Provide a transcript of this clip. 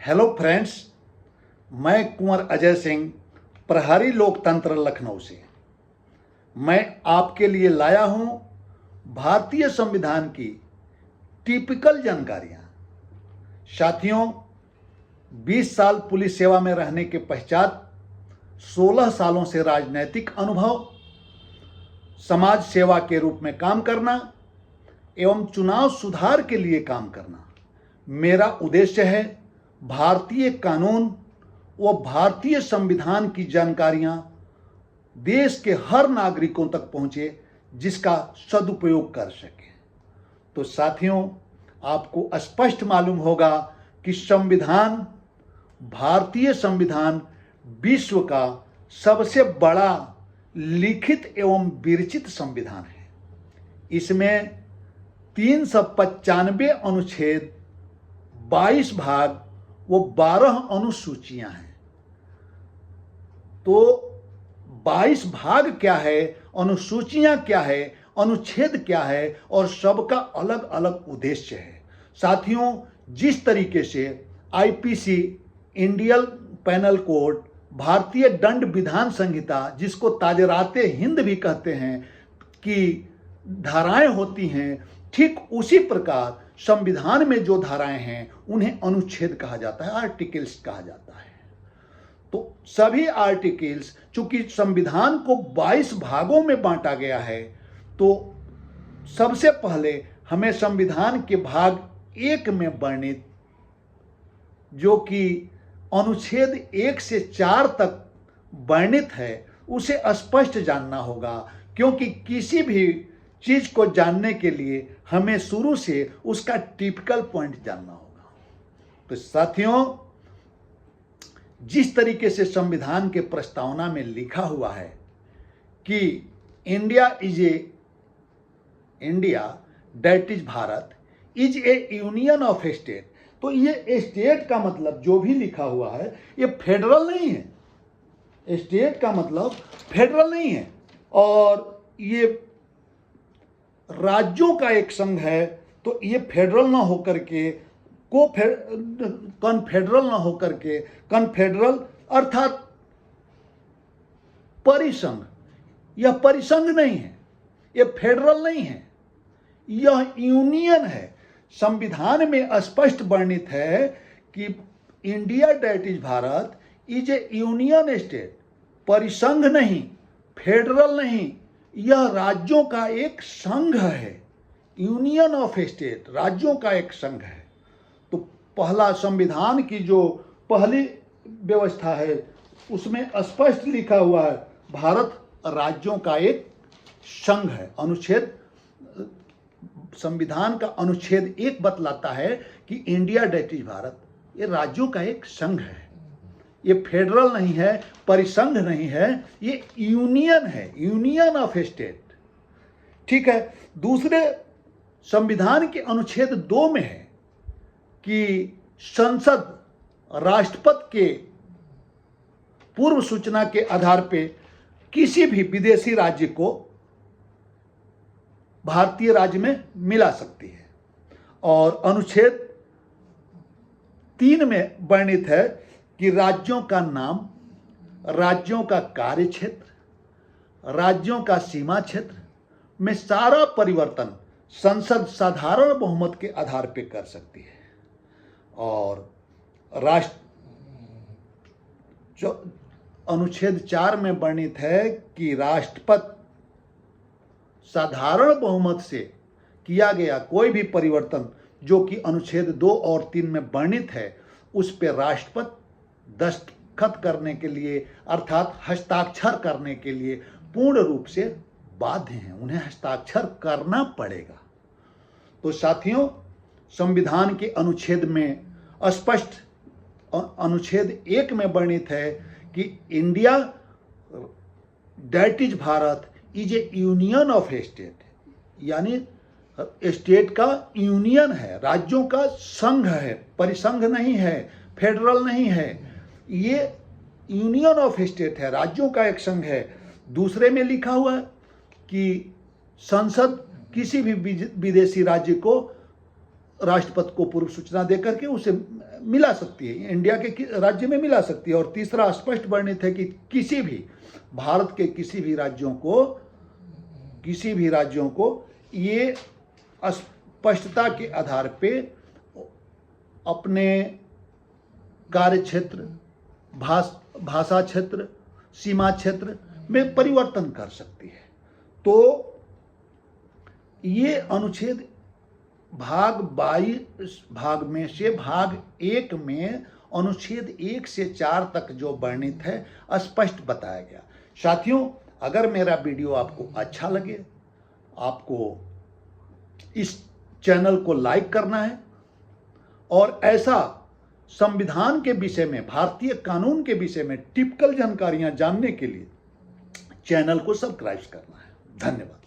Hello friends, मैं कुंवर अजय सिंह, प्रहरी लोकतंत्र लखनऊ से। मैं आपके लिए लाया हूं भारतीय संविधान की टिपिकल जानकारियां। साथियों, 20 साल पुलिस सेवा में रहने के पश्चात 16 सालों से राजनैतिक अनुभव, समाज सेवा के रूप में काम करना एवं चुनाव सुधार के लिए काम करना मेरा उद्देश्य है। भारतीय कानून व भारतीय संविधान की जानकारियां देश के हर नागरिकों तक पहुंचे, जिसका सदुपयोग कर सके। तो साथियों, आपको स्पष्ट मालूम होगा कि भारतीय संविधान विश्व का सबसे बड़ा लिखित एवं विरचित संविधान है। इसमें 395 अनुच्छेद, 22 भाग वो 12 अनुसूचियां हैं। तो 22 भाग क्या है, अनुसूचियां क्या है, अनुच्छेद क्या है, और सबका अलग अलग उद्देश्य है। साथियों, जिस तरीके से आईपीसी, इंडियन पैनल कोड, भारतीय दंड विधान संहिता, जिसको ताजराते हिंद भी कहते हैं, कि धाराएं होती हैं, ठीक उसी प्रकार संविधान में जो धाराएं हैं उन्हें अनुच्छेद कहा जाता है, आर्टिकल्स कहा जाता है। तो सभी आर्टिकल्स, चूंकि संविधान को 22 भागों में बांटा गया है, तो सबसे पहले हमें संविधान के भाग 1 में वर्णित, जो कि अनुच्छेद 1 से 4 तक वर्णित है, उसे स्पष्ट जानना होगा, क्योंकि किसी भी चीज को जानने के लिए हमें शुरू से उसका टिपिकल पॉइंट जानना होगा। तो साथियों, जिस तरीके से संविधान के प्रस्तावना में लिखा हुआ है कि India that is Bharat is A union of state, तो ये स्टेट का मतलब जो भी लिखा हुआ है ये फेडरल नहीं है। स्टेट का मतलब फेडरल नहीं है, और ये राज्यों का एक संघ है। तो ये फेडरल ना होकर के कन्फेडरल ना होकर के कन्फेडरल अर्थात परिसंघ, यह परिसंघ नहीं है, यह फेडरल नहीं है, यह यूनियन है। संविधान में स्पष्ट वर्णित है कि India that is Bharat is A union state, परिसंघ नहीं, फेडरल नहीं, यह राज्यों का एक संघ है। यूनियन ऑफ स्टेट, राज्यों का एक संघ है। तो पहला संविधान की जो पहली व्यवस्था है उसमें स्पष्ट लिखा हुआ है, भारत राज्यों का एक संघ है। संविधान का अनुच्छेद 1 बतलाता है कि इंडिया दैट इज भारत, ये राज्यों का एक संघ है, ये फेडरल नहीं है, परिसंघ नहीं है, ये यूनियन है, यूनियन ऑफ स्टेट। ठीक है। दूसरे संविधान के अनुच्छेद 2 में है कि संसद राष्ट्रपति के पूर्व सूचना के आधार पे किसी भी विदेशी राज्य को भारतीय राज्य में मिला सकती है। और अनुच्छेद 3 में वर्णित है कि राज्यों का नाम, राज्यों का कार्य क्षेत्र, राज्यों का सीमा क्षेत्र में सारा परिवर्तन संसद साधारण बहुमत के आधार पर कर सकती है। और अनुच्छेद 4 में वर्णित है कि राष्ट्रपति साधारण बहुमत से किया गया कोई भी परिवर्तन, जो कि अनुच्छेद 2 और 3 में वर्णित है, उस पर राष्ट्रपति दस्तखत करने के लिए अर्थात हस्ताक्षर करने के लिए पूर्ण रूप से बाध्य हैं, उन्हें हस्ताक्षर करना पड़ेगा। तो साथियों, संविधान के अनुच्छेद में स्पष्ट अनुच्छेद 1 में वर्णित है कि India that is Bharat is A union of state, यानी स्टेट का यूनियन है, राज्यों का संघ है, परिसंघ नहीं है, फेडरल नहीं है, ये यूनियन ऑफ स्टेट है, राज्यों का एक संघ है। दूसरे में लिखा हुआ है कि संसद किसी भी विदेशी राज्य को राष्ट्रपति को पूर्व सूचना देकर के उसे मिला सकती है, इंडिया के राज्य में मिला सकती है। और तीसरा, स्पष्ट वर्णित है कि किसी भी भारत के किसी भी राज्यों को ये स्पष्टता के आधार पे अपने कार्य क्षेत्र, भाषा क्षेत्र, सीमा क्षेत्र में परिवर्तन कर सकती है। तो ये अनुच्छेद भाग 22 भाग में से भाग 1 में अनुच्छेद 1 से 4 तक जो वर्णित है स्पष्ट बताया गया। साथियों, अगर मेरा वीडियो आपको अच्छा लगे, आपको इस चैनल को लाइक करना है और ऐसा संविधान के विषय में, भारतीय कानून के विषय में टिपिकल जानकारियां जानने के लिए चैनल को सब्सक्राइब करना है। धन्यवाद।